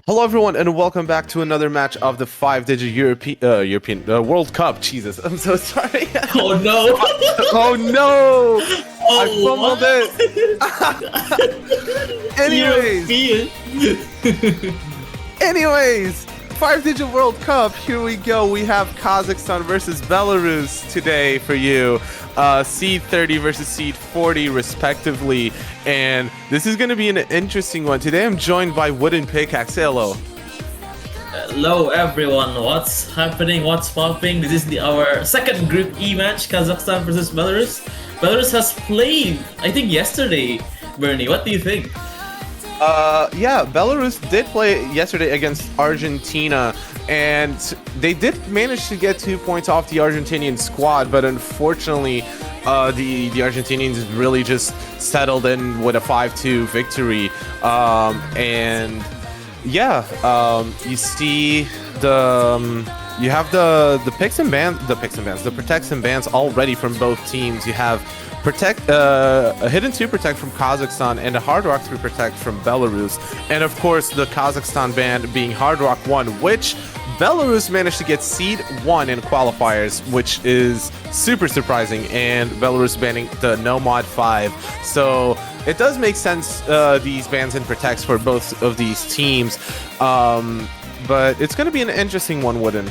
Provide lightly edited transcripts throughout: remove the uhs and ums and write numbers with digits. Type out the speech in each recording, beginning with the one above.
Hello, everyone, and welcome back to another match of the five-digit European World Cup. Jesus, I'm so sorry. Oh no! Oh no! I Oh, fumbled it. Anyways, five-digit World Cup. Here we go. We have Kazakhstan versus Belarus today for you. Seed 30 versus Seed 40, respectively. And this is going to be an interesting one. Today I'm joined by Wooden Pickaxe. Say hello. Hello everyone, what's happening, what's popping? This is our second Group E match, Kazakhstan versus Belarus. Belarus has played, I think yesterday, Bernie, what do you think? Yeah, Belarus did play yesterday against Argentina, and they did manage to get 2 points off the Argentinian squad, but unfortunately, the Argentinians really just settled in with a 5-2 victory. And yeah, you see you have the picks and bans, the protects and bans already from both teams. You have a hidden 2 protect from Kazakhstan and a hard rock 3 protect from Belarus, and of course the Kazakhstan ban being hard rock 1, which Belarus managed to get seed 1 in qualifiers, which is super surprising, and Belarus banning the no mod 5. So it does make sense, these bans and protects for both of these teams, but it's going to be an interesting one, Wooden.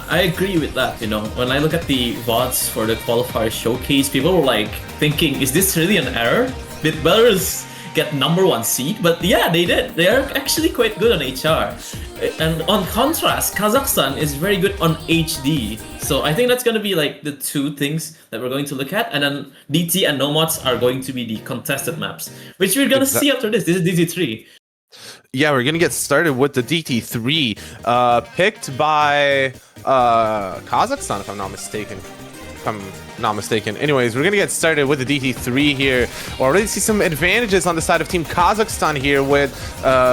I agree with that, you know. When I look at the VODs for the qualifier showcase, people were like thinking, is this really an error? Did Belarus get #1 seed? But yeah, they did. They are actually quite good on HR. And on contrast, Kazakhstan is very good on HD. So I think that's going to be like the two things that we're going to look at. And then DT and Nomads are going to be the contested maps, which we're going to see after this. This is DT3. Yeah, we're gonna get started with the DT3, picked by Kazakhstan, if I'm not mistaken. Anyways, we're gonna get started with the DT3 here. We already see some advantages on the side of Team Kazakhstan here, with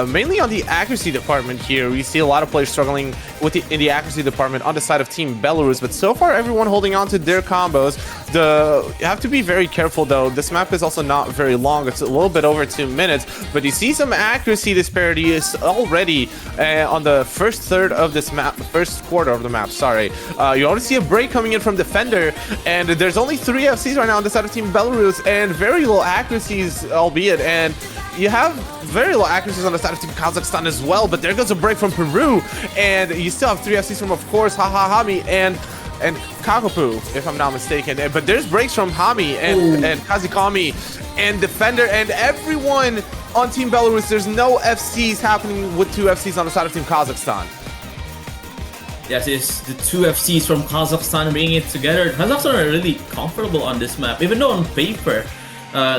mainly on the accuracy department here. We see a lot of players struggling with in the accuracy department on the side of Team Belarus, but so far everyone holding on to their combos. You have to be very careful though. This map is also not very long. It's a little bit over 2 minutes, but you see some accuracy disparity is already on the first third of this map, first quarter of the map, sorry. You already see a break coming in from Defender, and there's only 3 FCs right now on the side of Team Belarus, and very low accuracies, albeit, and you have very low accuracies on the side of Team Kazakhstan as well, but there goes a break from Peru, and you still have 3 FCs from, of course, Hami and Kakopu, if I'm not mistaken. But there's breaks from Hami and Kazikami and Defender and everyone on Team Belarus. There's no FCs happening with 2 FCs on the side of Team Kazakhstan. Yes, it's the 2 FCs from Kazakhstan bringing it together. Kazakhstan are really comfortable on this map, even though on paper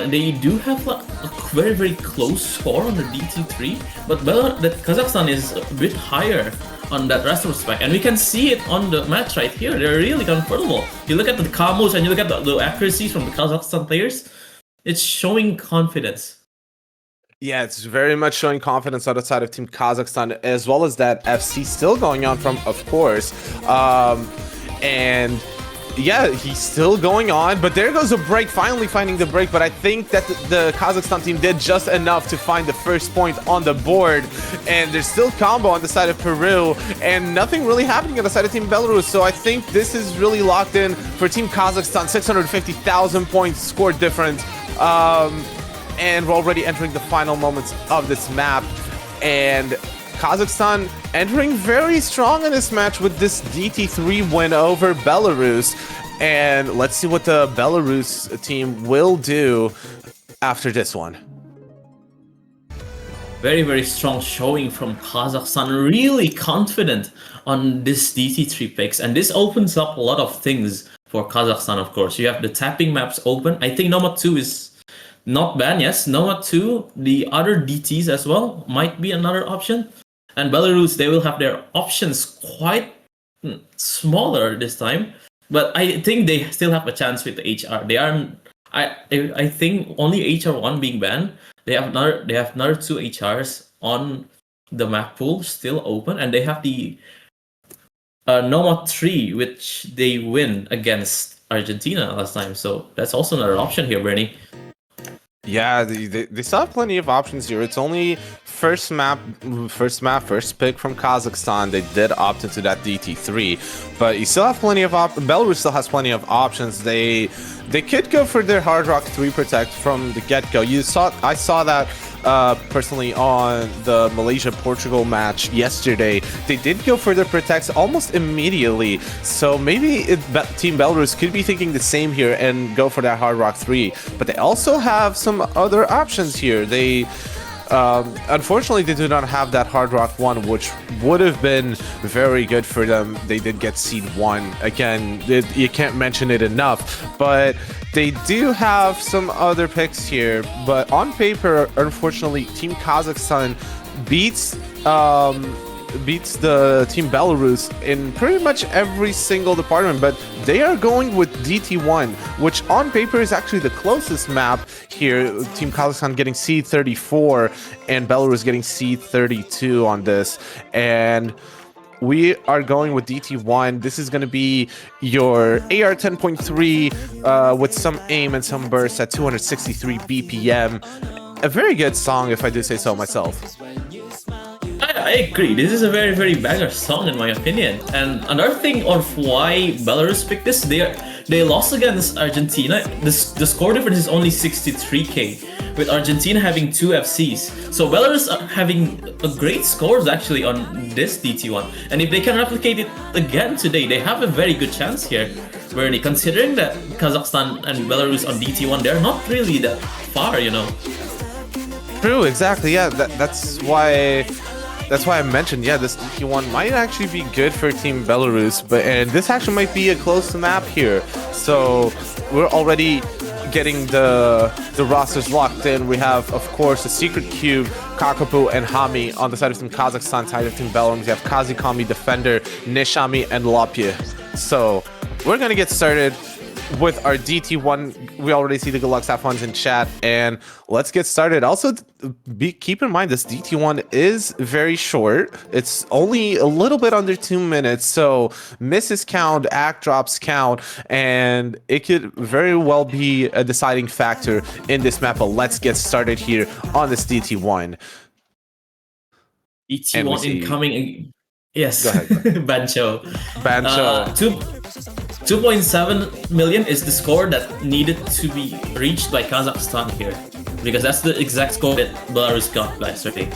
they do have a very, very close score on the DT3, but Kazakhstan is a bit higher on that retrospect, and we can see it on the match right here. They're really comfortable. You look at the combos and you look at the accuracies from the Kazakhstan players, it's showing confidence. Yeah, it's very much showing confidence on the side of Team Kazakhstan, as well as that FC still going on from, of course, and yeah, he's still going on, but there goes a break, finally finding the break. But I think that the Kazakhstan team did just enough to find the first point on the board, and there's still combo on the side of Peru, and nothing really happening on the side of Team Belarus. So I think this is really locked in for Team Kazakhstan. 650,000 points score difference, and we're already entering the final moments of this map, and Kazakhstan entering very strong in this match with this DT3 win over Belarus. And let's see what the Belarus team will do after this one. Very, very strong showing from Kazakhstan. Really confident on this DT3 picks. And this opens up a lot of things for Kazakhstan, of course. You have the tapping maps open. I think Nomad 2 is not banned, yes. Nomad 2, the other DTs as well, might be another option. And Belarus, they will have their options quite smaller this time, but I think they still have a chance with the HR. They are, I think, only HR1 being banned. They have another 2 HRs on the map pool still open, and they have the Nomad 3, which they win against Argentina last time. So that's also another option here, Bernie. Yeah, they still have plenty of options here. It's only first pick from Kazakhstan. They did opt into that DT3, but you still have plenty of Belarus still has plenty of options. They could go for their Hard Rock 3 Protect from the get-go. I saw that personally on the Malaysia-Portugal match yesterday. They did go for their Protects almost immediately, so maybe Team Belarus could be thinking the same here and go for that Hard Rock 3, but they also have some other options here. They unfortunately, they do not have that Hard Rock 1, which would have been very good for them. They did get Seed 1. Again, you can't mention it enough, but they do have some other picks here. But on paper, unfortunately, Team Kazakhstan beats the Team Belarus in pretty much every single department, but they are going with DT1, which on paper is actually the closest map here. Team Kazakhstan getting C34 and Belarus getting C32 on this, and we are going with DT1. This is going to be your AR 10.3 with some aim and some burst at 263 BPM. A very good song, if I do say so myself. I agree. This is a very, very banger song in my opinion. And another thing of why Belarus picked this, they lost against Argentina. The score difference is only 63k, with Argentina having 2 FCs. So Belarus are having a great scores actually on this DT1. And if they can replicate it again today, they have a very good chance here. Bernie, considering that Kazakhstan and Belarus on DT1, they're not really that far, you know. True, exactly. Yeah, that's why I mentioned, yeah, this DT1 might actually be good for Team Belarus, and this actually might be a close map here. So we're already getting the rosters locked in. We have, of course, a Secret Cube, Kakapo, and Hami on the side of Team Kazakhstan, side of Team Belarus. We have Kazikami, Defender, Nishami, and Lapye. So we're gonna get started with our DT1. We already see the good luck F1s in chat, and let's get started. Also, keep in mind this DT1 is very short. It's only a little bit under 2 minutes, so misses count, act drops count, and it could very well be a deciding factor in this map. But let's get started here on this DT1. DT1 incoming. Yes. Go ahead. Bancho. 2.7 million is the score that needed to be reached by Kazakhstan here, because that's the exact score that Belarus got yesterday.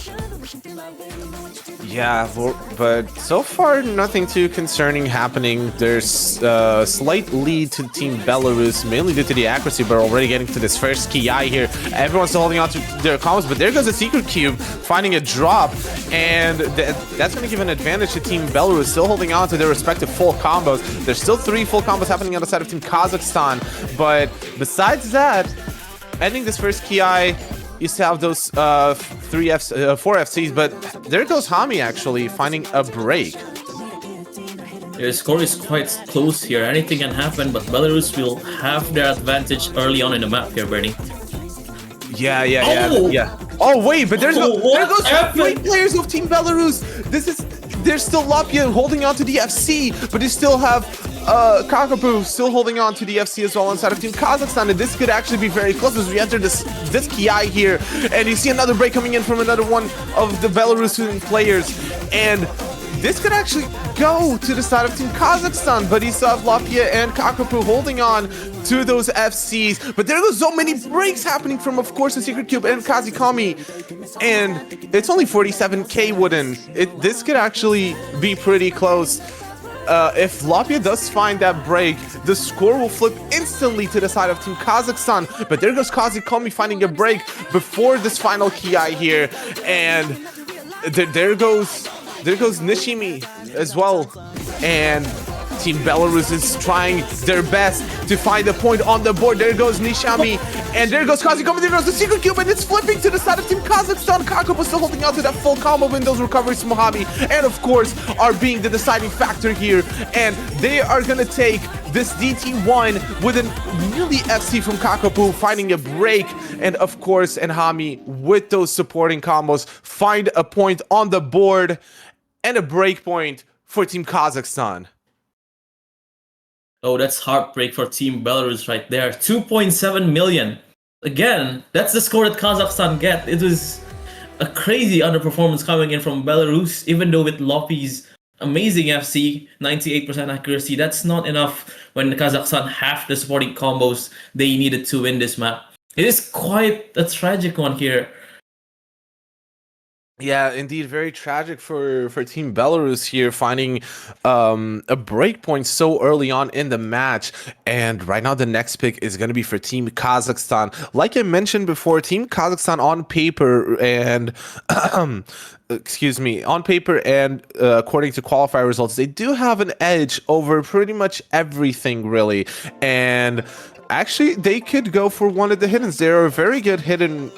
Yeah, but so far nothing too concerning happening. There's a slight lead to Team Belarus, mainly due to the accuracy, but already getting to this first Kaai here. Everyone's still holding on to their combos, but there goes a Secret Cube, finding a drop, and that's going to give an advantage to Team Belarus, still holding on to their respective full combos. There's still 3 full combos happening on the side of Team Kazakhstan, but besides that, ending this first Kaai, used to have those 4 FCs, but there goes Hami actually finding a break. The score is quite close here. Anything can happen, but Belarus will have their advantage early on in the map here, Bernie. Yeah. Oh wait, but there goes 3 players of Team Belarus. There's still Lapia holding on to the FC, but they still have Kakapo still holding on to the FC as well inside of Team Kazakhstan, and this could actually be very close as we enter this Kaai here, and you see another break coming in from another one of the Belarusian players, and this could actually go to the side of Team Kazakhstan, but you still have Lapia and Kakapo holding on to those FCs, but there goes so many breaks happening from, of course, the Secret Cube and Kazikami, and it's only 47k wooden. This could actually be pretty close. If Lapia does find that break, the score will flip instantly to the side of Team Kazakhstan, but there goes Kazikami finding a break before this final Kaai here, and there goes Nishimi as well, and Team Belarus is trying their best to find a point on the board. There goes Nishami, and there goes Kazikami, there goes the Secret Cube, and it's flipping to the side of Team Kazakhstan. Kakapo still holding on to that full combo when those recoveries from Hami, and of course are being the deciding factor here, and they are gonna take this DT1 with a nearly FC from Kakapo finding a break, and of course, and Hami with those supporting combos find a point on the board and a break point for Team Kazakhstan. Oh, that's heartbreak for Team Belarus right there. 2.7 million again, that's the score that Kazakhstan get. It was a crazy underperformance coming in from Belarus, even though with Loppy's amazing FC, 98% accuracy, that's not enough when Kazakhstan have the supporting combos they needed to win this map. It is quite a tragic one here. Yeah, indeed, very tragic for Team Belarus here, finding a break point so early on in the match. And right now, the next pick is going to be for Team Kazakhstan. Like I mentioned before, Team Kazakhstan on paper and excuse me, on paper and according to qualifier results, they do have an edge over pretty much everything, really. And actually, they could go for one of the hiddens. They're a very good hidden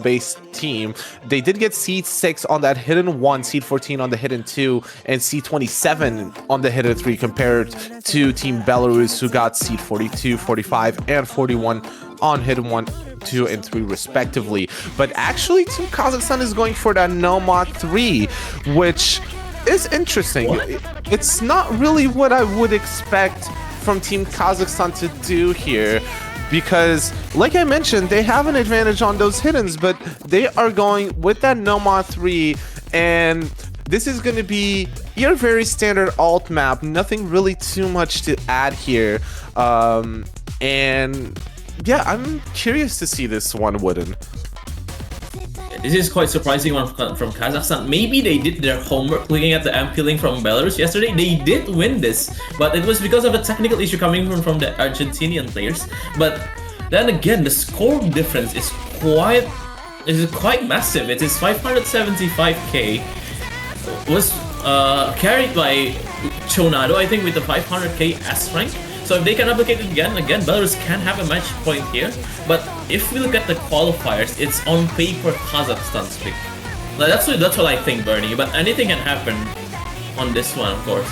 based team. They did get seed 6 on that hidden 1, seed 14 on the hidden 2, and seed 27 on the hidden 3 compared to Team Belarus, who got seed 42, 45, and 41 on hidden 1, 2, and 3 respectively. But actually, Team Kazakhstan is going for that Nomad 3, which is interesting. It's not really what I would expect from Team Kazakhstan to do here, because like I mentioned, they have an advantage on those hiddens, but they are going with that Nomad 3, and this is going to be your very standard alt map, nothing really too much to add here. And yeah, I'm curious to see this one, Wooden. This is quite surprising one from Kazakhstan. Maybe they did their homework looking at the MP link from Belarus yesterday. They did win this, but it was because of a technical issue coming from the Argentinian players. But then again, the score difference is quite massive. It is 575k. Was carried by Chonado, I think, with the 500k S rank. So if they can replicate it again, Belarus can have a match point here. But if we look at the qualifiers, it's on paper Kazakhstan's pick. Now, that's what I think, Bernie. But anything can happen on this one, of course.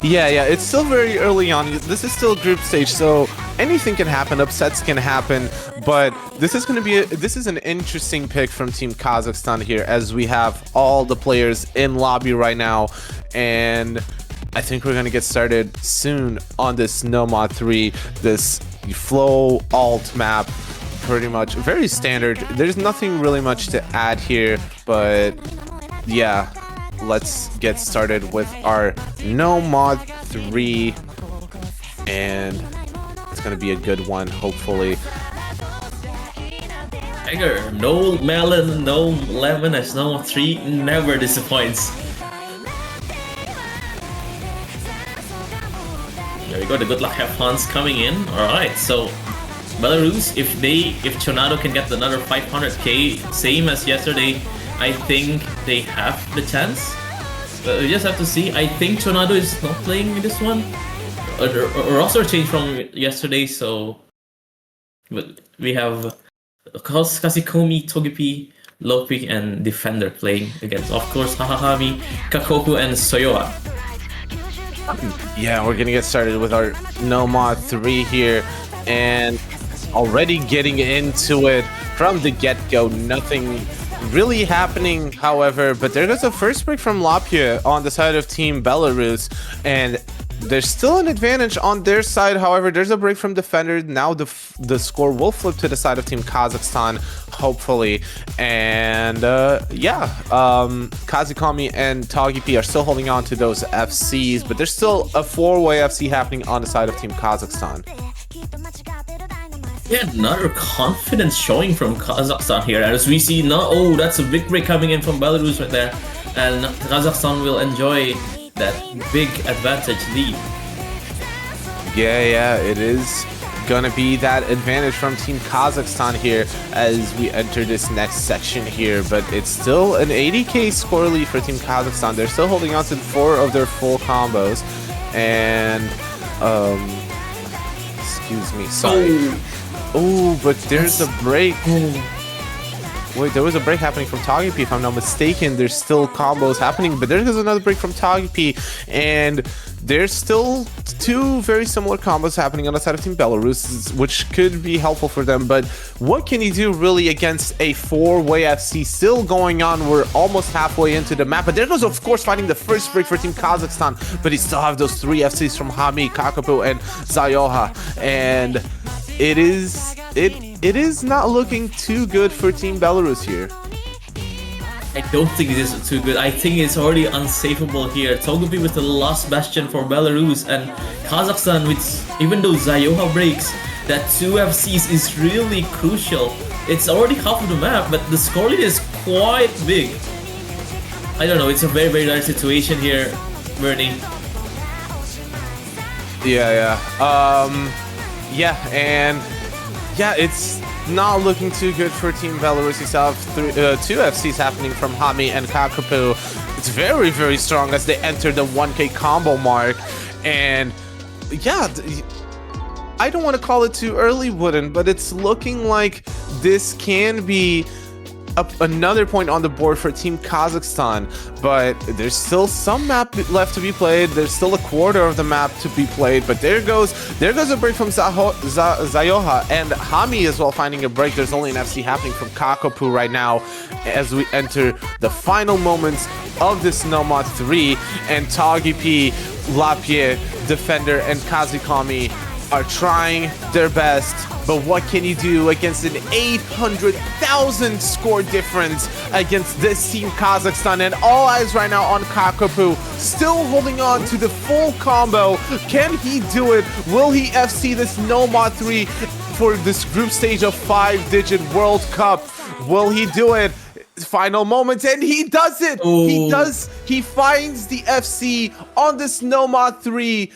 Yeah, it's still very early on. This is still group stage, so anything can happen. Upsets can happen. But this is going to be this is an interesting pick from Team Kazakhstan here, as we have all the players in lobby right now, and I think we're going to get started soon on this Nomad 3, this flow alt map, pretty much very standard. There's nothing really much to add here, but yeah, let's get started with our Nomad 3, and it's going to be a good one, hopefully. Tiger, no melon, no lemon, as Nomad 3 never disappoints. There we go, the good luck have Hans coming in. Alright, so Belarus, if Chonado can get another 500k, same as yesterday, I think they have the chance. But we just have to see. I think Chonado is not playing this one. Roster changed from yesterday, so but we have Kasikomi, Togepi, Lopi, and Defender playing against, of course, Hahahami, Kakoku, and Soyoa. Yeah, we're gonna get started with our Nomad 3 here, and already getting into it from the get-go. Nothing really happening, however, but there goes a first break from Lapia on the side of Team Belarus, and there's still an advantage on their side. However, there's a break from Defender. Now the score will flip to the side of Team Kazakhstan, hopefully. And yeah, Kazikomi and Togepi are still holding on to those FCs, but there's still a 4-way FC happening on the side of Team Kazakhstan. Yeah, another confidence showing from Kazakhstan here, as we see now. Oh, that's a big break coming in from Belarus right there, and Kazakhstan will enjoy that big advantage lead. Yeah, it is gonna be that advantage from Team Kazakhstan here as we enter this next section here, but it's still an 80k score lead for Team Kazakhstan. They're still holding on to 4 of their full combos, and excuse me, sorry. Oh, but there's a break. Wait, there was a break happening from Togepi, if I'm not mistaken. There's still combos happening, but there's another break from Togepi, and there's still 2 very similar combos happening on the side of Team Belarus, which could be helpful for them. But what can you do really against a 4-way FC still going on? We're almost halfway into the map, but there goes, of course, finding the first break for Team Kazakhstan, but he still have those 3 FCs from Hami, Kakapo, and Zayoha, and it it is not looking too good for Team Belarus here. I don't think it is too good. I think it's already unsafeable here. Togepi with the last bastion for Belarus, and Kazakhstan with, even though Zayoha breaks, that 2 FCs is really crucial. It's already half of the map, but the score lead is quite big. I don't know, it's a very, very dire situation here, Bernie. Yeah, and it's not looking too good for Team Belarus. You still have 2 FCs happening from Hami and Kakapu. It's very, very strong as they enter the 1K combo mark. And yeah, I don't want to call it too early, Wooden, but it's looking like this can be another point on the board for Team Kazakhstan, but there's still some map left to be played. There's still a quarter of the map to be played, but there goes a break from Zayoha, and Hami as well finding a break. There's only an FC happening from Kakapu right now as we enter the final moments of this Nomad 3, and Togepi, Lapie, Defender, and Kazikami are trying their best, but what can you do against an 800,000 score difference against this Team Kazakhstan? And all eyes right now on Kakapu, still holding on to the full combo. Can he do it? Will he FC this Nomad 3 for this group stage of 5-digit World Cup? Will he do it? Final moments, and he does it! Ooh. He does! He finds the FC on this Nomad 3.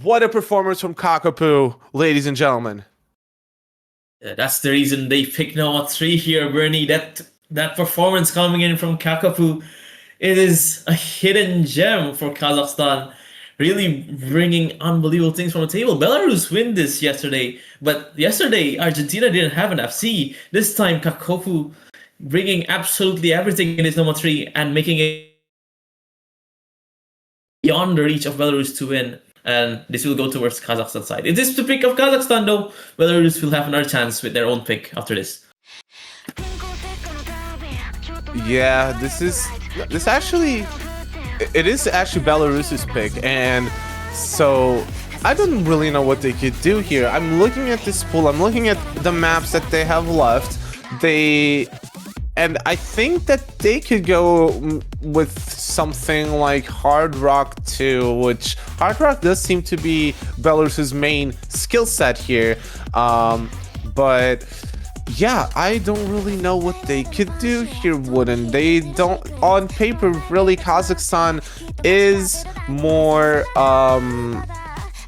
What a performance from Kakapu, ladies and gentlemen. Yeah, that's the reason they picked Nomad 3 here, Bernie. That performance coming in from Kakapu, it is a hidden gem for Kazakhstan. Really bringing unbelievable things from the table. Belarus win this yesterday, but yesterday Argentina didn't have an FC. This time Kakapu bringing absolutely everything in his Nomad 3 and making it beyond the reach of Belarus to win. And this will go towards Kazakhstan side. It is the pick of Kazakhstan though. Belarus will have another chance with their own pick after this. Yeah, this actually, it is actually Belarus's pick, and so I don't really know what they could do here. I'm looking at this pool, I'm looking at the maps that they have left. And I think that they could go with something like Hard Rock 2, which Hard Rock does seem to be Belarus's main skill set here. But yeah, I don't really know what they could do here, Wooden. They don't, on paper, really, Kazakhstan is more,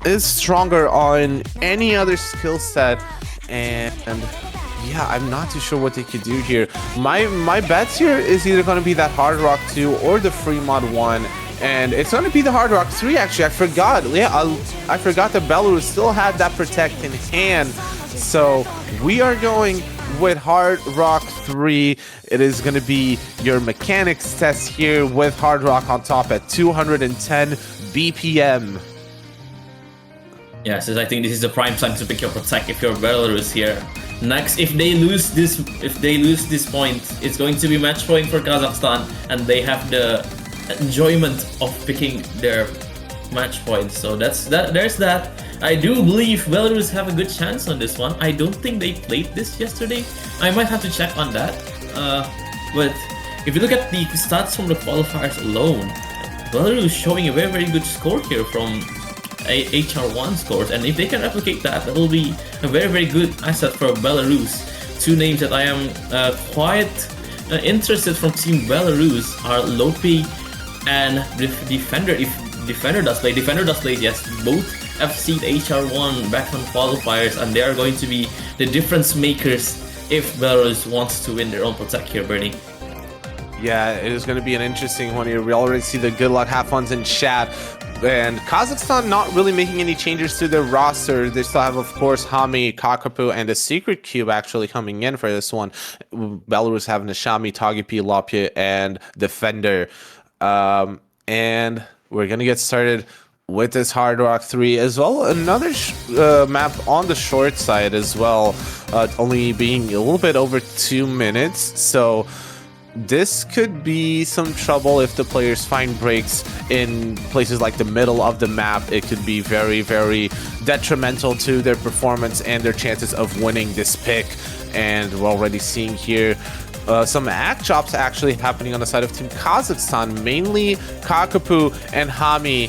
is stronger on any other skill set, and yeah, I'm not too sure what they could do here. My bets here is either going to be that Hard Rock 2 or the Free Mod 1. And it's going to be the Hard Rock 3, actually. I forgot. Yeah, I forgot that Belarus still had that Protect in hand. So we are going with Hard Rock 3. It is going to be your mechanics test here with Hard Rock on top at 210 BPM. Yes, I think this is the prime time to pick your Protect if you're Belarus here. Next, if they lose this point, it's going to be match point for Kazakhstan, and they have the enjoyment of picking their match points. So there's that. I do believe Belarus have a good chance on this one. I don't think they played this yesterday. I might have to check on that. But if you look at the stats from the qualifiers alone, Belarus showing a very, very good score here from HR1 scores, and if they can replicate that, that will be a very, very good asset for Belarus. Two names that I am quite interested from Team Belarus are Lopi and Defender. If Defender does play, yes, both FC'd HR1 back on qualifiers, and they are going to be the difference makers if Belarus wants to win their own Protect here, Bernie. Yeah, it is going to be an interesting one here. We already see the good luck, have funs in chat. And Kazakhstan not really making any changes to their roster. They still have, of course, Hami, Kakapu, and a Secret Cube actually coming in for this one. Belarus having Nishami, Togepi, Lapie, and Defender. And we're going to get started with this Hard Rock 3 as well. Another map on the short side as well, only being a little bit over 2 minutes. So this could be some trouble if the players find breaks in places like the middle of the map. It could be very, very detrimental to their performance and their chances of winning this pick. And we're already seeing here some act drops actually happening on the side of Team Kazakhstan, mainly Kakapu and Hami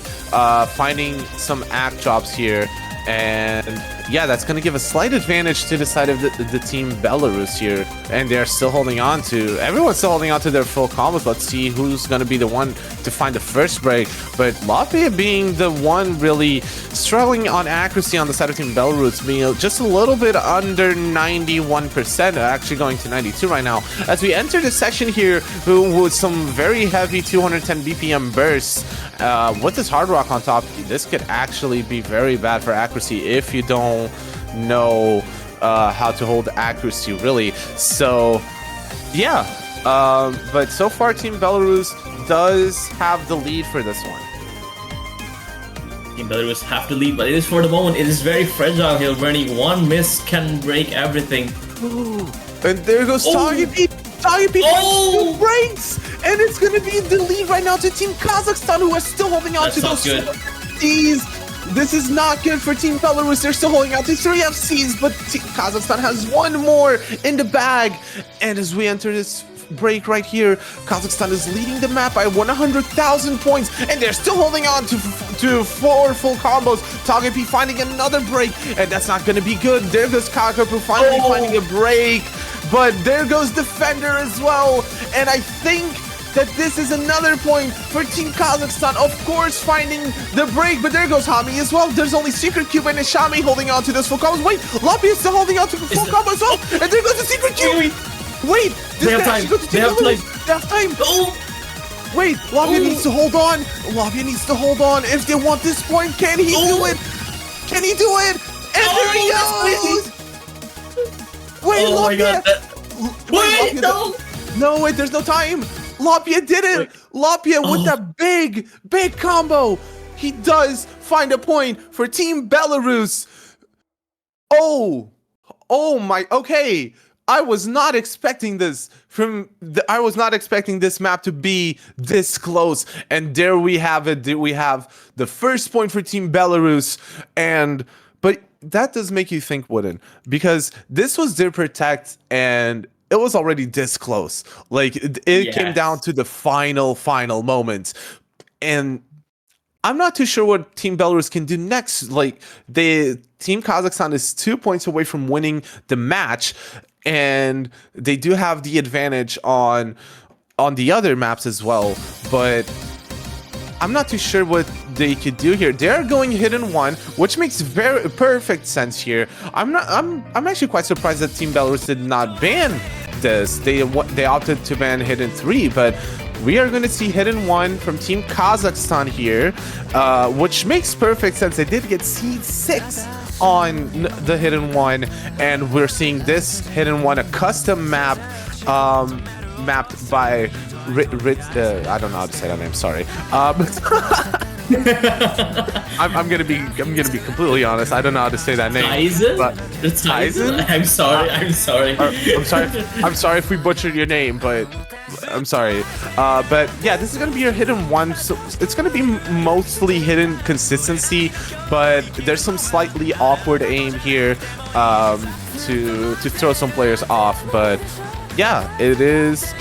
finding some act drops here. And yeah, that's going to give a slight advantage to the side of the team Belarus here. And they're still holding on to, everyone's still holding on to their full combos. Let's see who's going to be the one to find the first break. But Lapia being the one really struggling on accuracy on the side of team Belarus, being just a little bit under 91%, actually going to 92 right now. As we enter the session here with some very heavy 210 BPM bursts, with this hard rock on top, this could actually be very bad for accuracy if you don't know how to hold accuracy, really. So yeah, but so far Team Belarus does have the lead for this one. Team Belarus have the lead, but it is for the moment. It is very fragile here, Bernie. One miss can break everything. And there goes Tagipi. Tagipi Oh! breaks, and it's going to be the lead right now to Team Kazakhstan, who are still holding on to those FCs. This is not good for Team Belarus. They're still holding out to 3 FCs, but Team Kazakhstan has one more in the bag. And as we enter this break right here, Kazakhstan is leading the map by 100,000 points, and they're still holding on to 4 full combos. Tagipi finding another break, and that's not going to be good. There goes Kakapu finally finding a break, but there goes Defender as well. And I think that this is another point for Team Kazakhstan, of course, finding the break, but there goes Hami as well. There's only Secret Cube and Ishami holding on to this full combos. Wait, Lapi is still holding on to full combo as well, and there goes the Secret Cube. Wait, they have time. They have time. They have time. Oh. Wait, Lavia needs to hold on. Lavia needs to hold on if they want this point. Can he do it? Can he do it? And there he goes. Wait, oh my God. Wait, no. No, wait, there's no time. Lapia did it! Lapia with that big combo! He does find a point for Team Belarus! Oh my, okay. I was not expecting this I was not expecting this map to be this close. And there we have it. We have the first point for Team Belarus. But that does make you think, wouldn't? Because this was their protect, and it was already this close. Like, it came down to the final moments. And I'm not too sure what Team Belarus can do next. Like, Team Kazakhstan is 2 points away from winning the match, and they do have the advantage on the other maps as well. But I'm not too sure what they could do here. They're going hidden 1, which makes very perfect sense here. I'm actually quite surprised that Team Belarus did not ban this. They opted to ban hidden 3, but we are going to see hidden 1 from Team Kazakhstan here, which makes perfect sense. They did get seed 6 on the hidden 1, and we're seeing this hidden 1, a custom map mapped by I don't know how to say that name. Sorry. I'm gonna be completely honest. I don't know how to say that name. Tyson? But Tyson? I'm sorry. I'm sorry. I'm sorry if we butchered your name, but I'm sorry. But yeah, this is gonna be your hidden 1. So it's gonna be mostly hidden consistency, but there's some slightly awkward aim here to throw some players off. But yeah, it is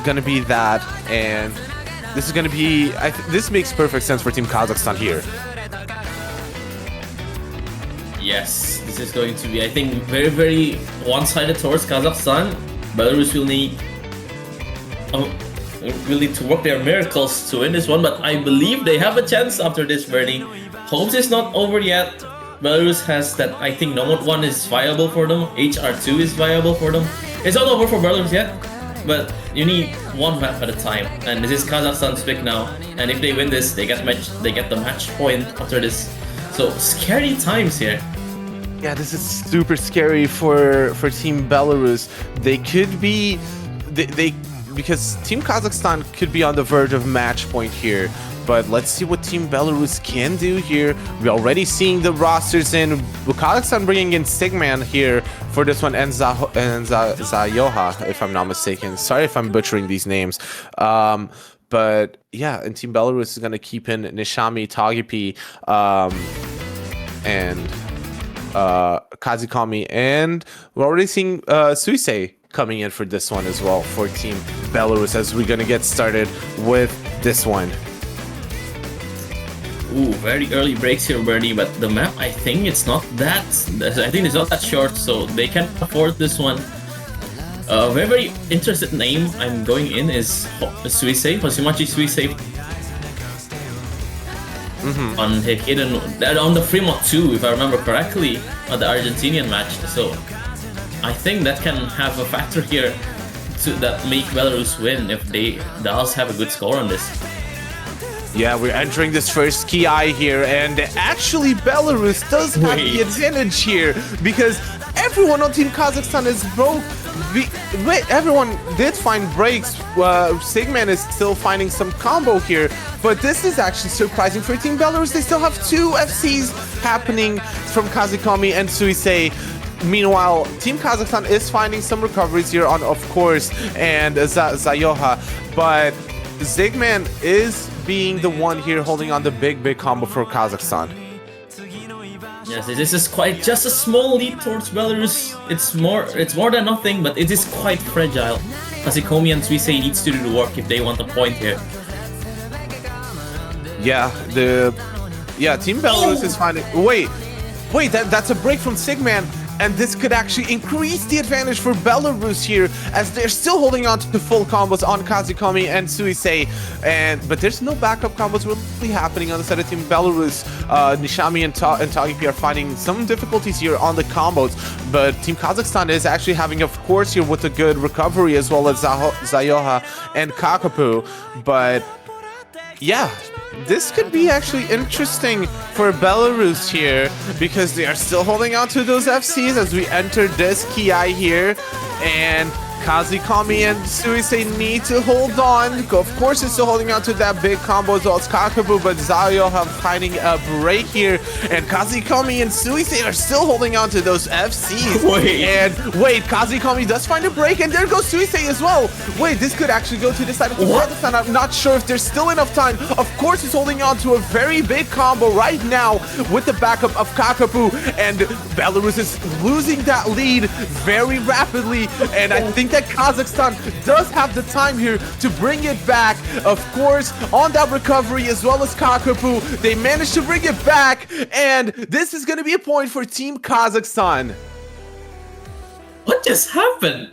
gonna be that, and this is gonna be this makes perfect sense for Team Kazakhstan here. Yes, this is going to be, I think, very, very one-sided towards Kazakhstan. Belarus will need to work their miracles to win this one, but I believe they have a chance after this, Bernie. Hopes is not over yet. Belarus has that, I think, Nomad 1 is viable for them. HR2 is viable for them. It's not over for Belarus yet, but you need one map at a time, and this is Kazakhstan's pick now. And if they win this, they get the match point after this. So scary times here. Yeah, this is super scary for Team Belarus. They could be because Team Kazakhstan could be on the verge of match point here, but let's see what Team Belarus can do here. We're already seeing the rosters in. Kazakhstan bringing in Sigman here for this one, and Zayoha, if I'm not mistaken. Sorry if I'm butchering these names. But yeah, and Team Belarus is going to keep in Nishami, Tagipi, and Kazikami, and we're already seeing Suisei coming in for this one as well for Team Belarus, as we're gonna get started with this one. Ooh, very early breaks here, Bernie, but the map, I think it's not that, it's not that short, so they can afford this one. Very, very interested name I'm going in is Suisei, Hoshimachi Suisei. On hidden on the Fremont 2, if I remember correctly, on the Argentinian match. So I think that can have a factor here that make Belarus win if they does have a good score on this. Yeah, we're entering this first Kaai here, and actually Belarus does have the advantage here because everyone on Team Kazakhstan is broke. Everyone did find breaks. Sigman is still finding some combo here, but this is actually surprising for Team Belarus. They still have 2 FCs happening from Kazikomi and Suisei. Meanwhile, Team Kazakhstan is finding some recoveries here on, of course, and Zayoha, but Sigman is being the one here holding on the big combo for Kazakhstan. Yes, this is quite just a small lead towards Belarus. It's more than nothing, but it is quite fragile. Kazikomi and Suisei needs to do the work if they want a point here. Yeah, Team Belarus is finding. Wait, that's a break from Sigman. And this could actually increase the advantage for Belarus here, as they're still holding on to full combos on Kazikomi and Suisei. But there's no backup combos really happening on the side of Team Belarus. Nishami and Tagipi are finding some difficulties here on the combos, but Team Kazakhstan is actually having, of course, here with a good recovery, as well as Zayoha and Kakapu. But yeah, this could be actually interesting for Belarus here, because they are still holding on to those FCs as we enter this Kaai here, and Kazikomi and Suisei need to hold on. Of course, it's still holding on to that big combo as well as Kakabu, but Zayoha finding a break here, and Kazikomi and Suisei are still holding on to those FCs. Wait, Kazikomi does find a break, and there goes Suisei as well. Wait, this could actually go to the side of Kazakhstan. I'm not sure if there's still enough time. Of course, he's holding on to a very big combo right now with the backup of Kakabu, and Belarus is losing that lead very rapidly, and I think that Kazakhstan does have the time here to bring it back. Of course, on that recovery as well as Kakapu, they managed to bring it back, and this is going to be a point for Team Kazakhstan. What just happened?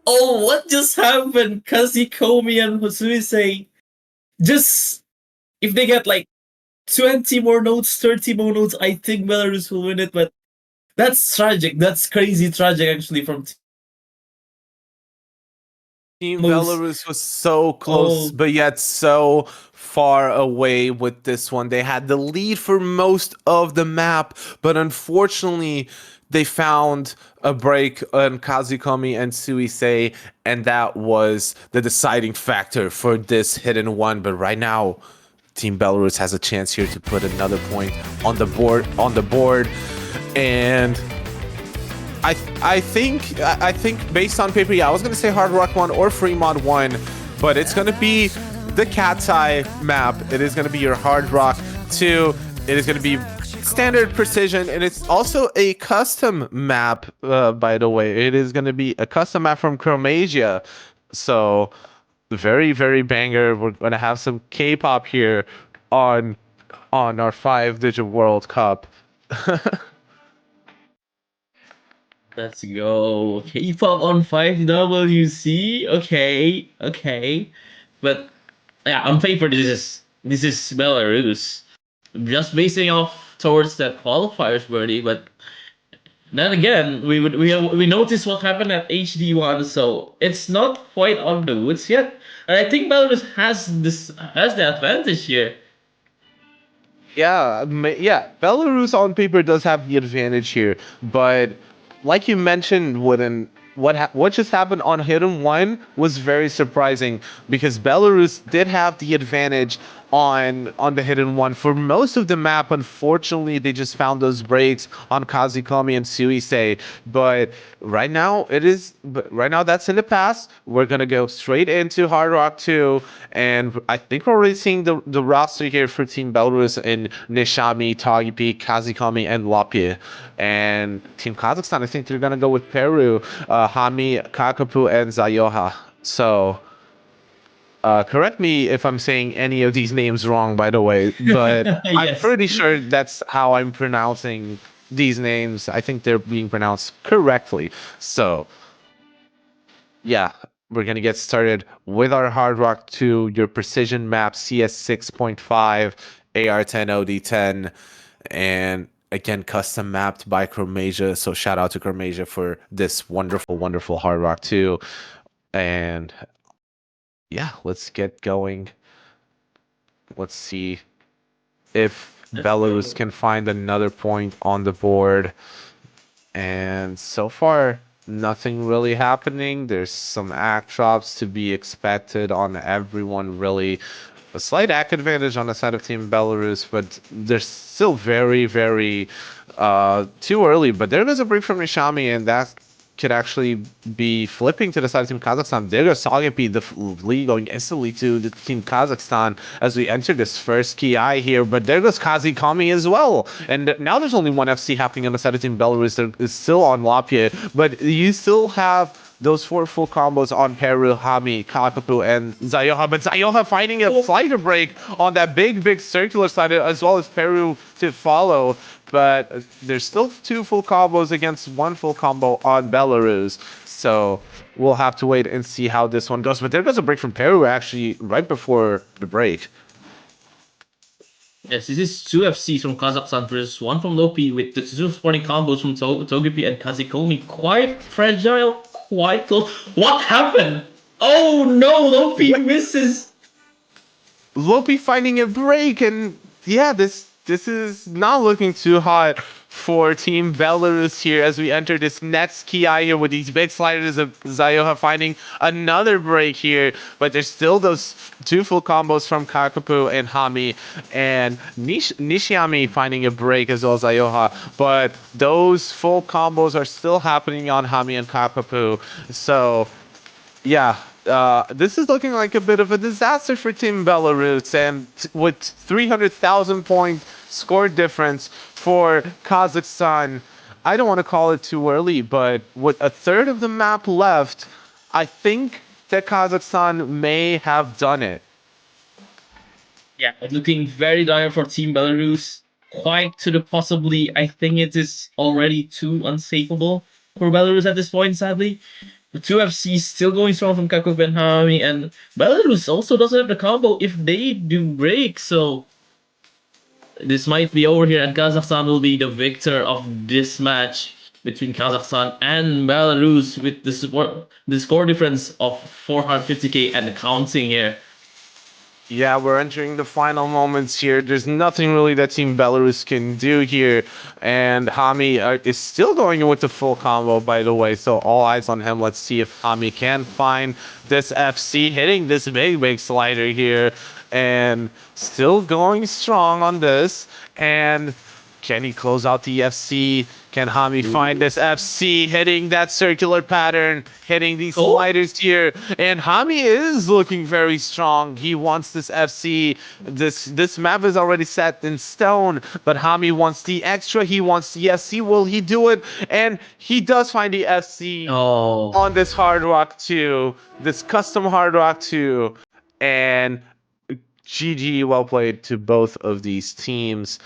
Oh, what just happened? Kazikomi and Suisei, just if they get like 20 more notes, 30 more notes, I think Belarus will win it, but that's tragic. That's crazy tragic actually from Team Belarus was so close, but yet so far away with this one. They had the lead for most of the map, but unfortunately, they found a break on Kazikomi and Suisei, and that was the deciding factor for this hidden one. But right now, Team Belarus has a chance here to put another point on the board, and I think based on paper, yeah, I was gonna say Hard Rock 1 or Fremont 1, but it's gonna be the Kaai map. It is gonna be your Hard Rock 2. It is gonna be standard precision, and it's also a custom map. By the way, it is gonna be a custom map from Chromasia. So very, very banger. We're gonna have some K-pop here on our 5-digit World Cup. Let's go. K-pop on 5WC. Okay. But yeah, on paper this is Belarus. Just basing off towards the qualifiers, Bernie. But then again, we noticed what happened at HD1, so it's not quite on the woods yet. And I think Belarus has the advantage here. Yeah, Belarus on paper does have the advantage here, but like you mentioned, Wooden, what just happened on Hidden 1 was very surprising, because Belarus did have the advantage on the hidden one for most of the map. Unfortunately, they just found those breaks on Kazikomi and Suisei. But right now that's in the past. We're gonna go straight into Hard Rock 2, and I think we're already seeing the roster here for Team Belarus in Nishami, Tagipi, Kazikomi, and Lapie. And Team Kazakhstan, I think they're gonna go with Peru, Hami, Kakapu, and Zayoha. So correct me if I'm saying any of these names wrong, by the way, but I'm Yes. pretty sure that's how I'm pronouncing these names. I think they're being pronounced correctly. So, yeah, we're going to get started with our Hard Rock 2, your precision map CS 6.5, AR10, OD10, and again, custom mapped by Chromasia. So, shout out to Chromasia for this wonderful, wonderful Hard Rock 2. And yeah, let's get going. Let's see if Belarus can find another point on the board. And so far, nothing really happening. There's some act drops to be expected on everyone, really. A slight act advantage on the side of Team Belarus, but they're still very, very too early. But there goes a break from Nishami, and that could actually be flipping to the side of Team Kazakhstan. There goes Sagepi, the lead going instantly to the Team Kazakhstan as we enter this first Kaai here. But there goes Kazikomi as well. And now there's only one FC happening on the side of Team Belarus. There is still on Lapie, but you still have those 4 full combos on Peru, Hami, Kakapu, and Zayoha. But Zayoha finding a fighter break on that big circular side, as well as Peru to follow. But there's still 2 full combos against 1 full combo on Belarus. So we'll have to wait and see how this one goes. But there goes a break from Peru, actually, right before the break. Yes, this is 2 FCs from Kazakhstan versus 1 from Lopi with the 2 supporting combos from Togepi and Kazikomi. Quite fragile, quite close. What happened? Oh no, Lopi misses! Lopi finding a break, and yeah, this is not looking too hot for Team Belarus here as we enter this next Kaai here with these big sliders of Zayoha finding another break here, but there's still those 2 full combos from Kakapu and Hami, and Nishiami finding a break as well as Zayoha, but those full combos are still happening on Hami and Kakapu, so yeah, this is looking like a bit of a disaster for Team Belarus, and with 300,000 point score difference for Kazakhstan, I don't want to call it too early, but with a third of the map left, I think that Kazakhstan may have done it. Yeah, it's looking very dire for Team Belarus. Quite to the possibly, I think it is already too unsafeable for Belarus at this point, sadly. The 2 FCs still going strong from Kakov and Hami, and Belarus also doesn't have the combo if they do break, so this might be over here, and Kazakhstan will be the victor of this match between Kazakhstan and Belarus with the score difference of 450k and counting here. Yeah, we're entering the final moments here. There's nothing really that Team Belarus can do here. And Hami is still going with the full combo, by the way. So all eyes on him. Let's see if Hami can find this FC, hitting this big slider here. And still going strong on this. And can he close out the FC? Can Hami find this FC, hitting that circular pattern, hitting these sliders here? And Hami is looking very strong. He wants this FC. This map is already set in stone, but Hami wants the extra. He wants the FC. Will he do it? And he does find the FC on this Hard Rock 2, this custom Hard Rock 2. And GG, well played to both of these teams.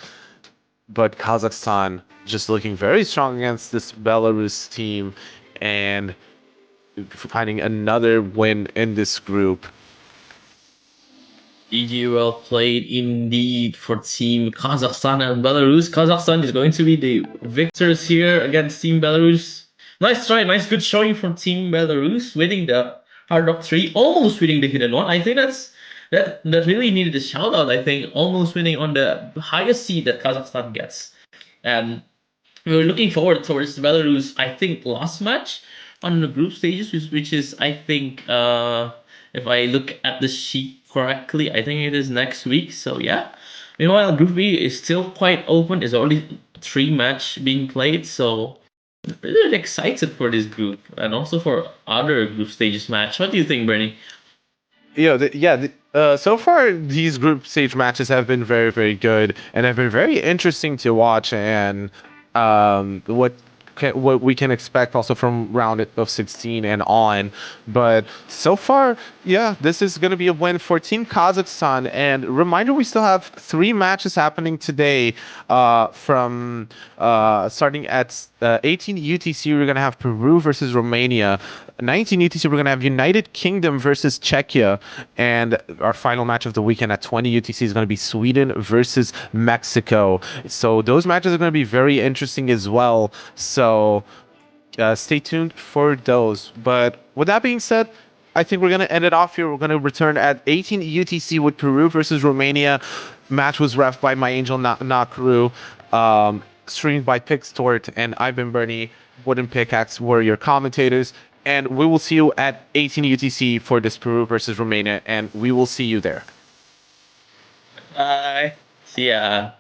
But Kazakhstan just looking very strong against this Belarus team and finding another win in this group. GG, well played indeed for Team Kazakhstan and Belarus. Kazakhstan is going to be the victors here against Team Belarus. Nice try, nice good showing from Team Belarus, winning the Hard Rock 3, almost winning the Hidden One. I think that really needed a shout out. I think almost winning on the highest seed that Kazakhstan gets. And we were looking forward towards Belarus, I think, last match on the group stages, which is, I think, If I look at the sheet correctly, I think it is next week. So yeah. Meanwhile, Group B is still quite open. There's only 3 match being played, so I'm really excited for this group and also for other group stages match. What do you think, Bernie? So far these group stage matches have been very, very good and have been very interesting to watch. And what we can expect also from round of 16 and on. But so far, yeah, this is going to be a win for Team Kazakhstan. And reminder, we still have 3 matches happening today. From starting at 18 UTC, we're going to have Peru versus Romania. 19 UTC, we're going to have United Kingdom versus Czechia. And our final match of the weekend at 20 UTC is going to be Sweden versus Mexico. So those matches are going to be very interesting as well. So stay tuned for those. But with that being said, I think we're going to end it off here. We're going to return at 18 UTC with Peru versus Romania. Match was ref by my angel Nakaru. Streamed by Pitxort, and I've been Bernie. Wooden Pickaxe were your commentators. And we will see you at 18 UTC for this Peru versus Romania, and we will see you there. Bye. See ya.